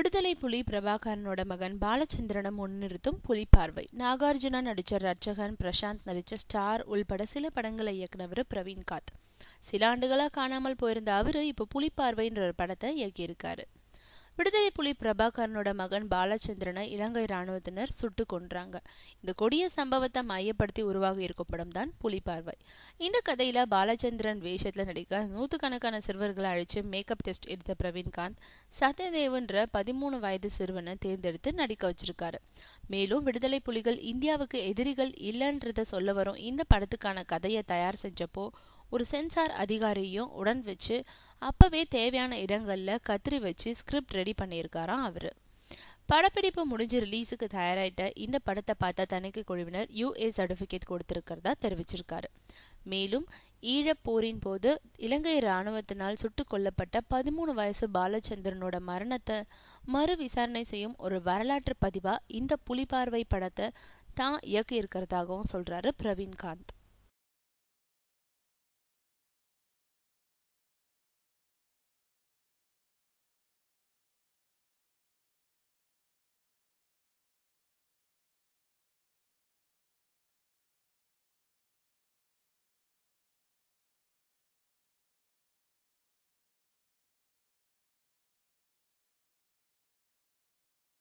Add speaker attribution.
Speaker 1: விடுதலை புலி பிரபாகரனோட மகன் பாலச்சந்திரனை முன்னிறுத்தும் புலிப்பார்வை. நாகார்ஜுனா நடிச்ச ரட்சகன், பிரசாந்த் நடிச்ச ஸ்டார் உள்பட சில படங்களை இயக்குனவர் பிரவீன்காந்த். சில ஆண்டுகளா காணாமல் போயிருந்த அவரு இப்ப புலிப்பார்வைன்ற ஒரு படத்தை இயக்கியிருக்காரு. விடுதலை புலி பிரபாகரனோட மகன் பாலச்சந்திரனை இலங்கை இராணுவத்தினர் சுட்டு கொன்றாங்க. இந்த கொடிய சம்பவத்தை மையப்படுத்தி உருவாகி இருக்கும் படம் தான் புலிப்பார்வை. இந்த கதையில பாலச்சந்திரன் வேஷத்துல நடிக்க நூற்றுக்கணக்கான சிறுவர்களை அழிச்சு மேக்கப் டெஸ்ட் எடுத்த பிரவீன்காந்த் சத்யதேவன்ற 13 வயது சிறுவனை தேர்ந்தெடுத்து நடிக்க வச்சிருக்காரு. மேலும் விடுதலை புலிகள் இந்தியாவுக்கு எதிரிகள் இல்லைன்றத சொல்ல வரும் இந்த படத்துக்கான கதையை தயார் செஞ்சப்போ ஒரு சென்சார் அதிகாரியையும் உடன் வச்சு அப்பவே தேவையான இடங்கள்ல கத்திரி வச்சு ஸ்கிரிப்ட் ரெடி பண்ணியிருக்காராம் அவரு. படப்பிடிப்பு முடிஞ்சு ரிலீஸுக்கு தயாராயிட்ட இந்த படத்தை பார்த்த தணிக்கை குழுவினர் UA சர்டிபிகேட் கொடுத்திருக்கிறதா தெரிவிச்சிருக்காரு. மேலும் ஈழப்போரின் போது இலங்கை இராணுவத்தினால் சுட்டு கொல்லப்பட்ட 13 வயசு பாலச்சந்திரனோட மரணத்தை மறு விசாரணை செய்யும் ஒரு வரலாற்று பதிவா இந்த புலிப்பார்வை படத்தை தான் இயக்கி இருக்கிறதாகவும் சொல்றாரு பிரவீன்காந்த்.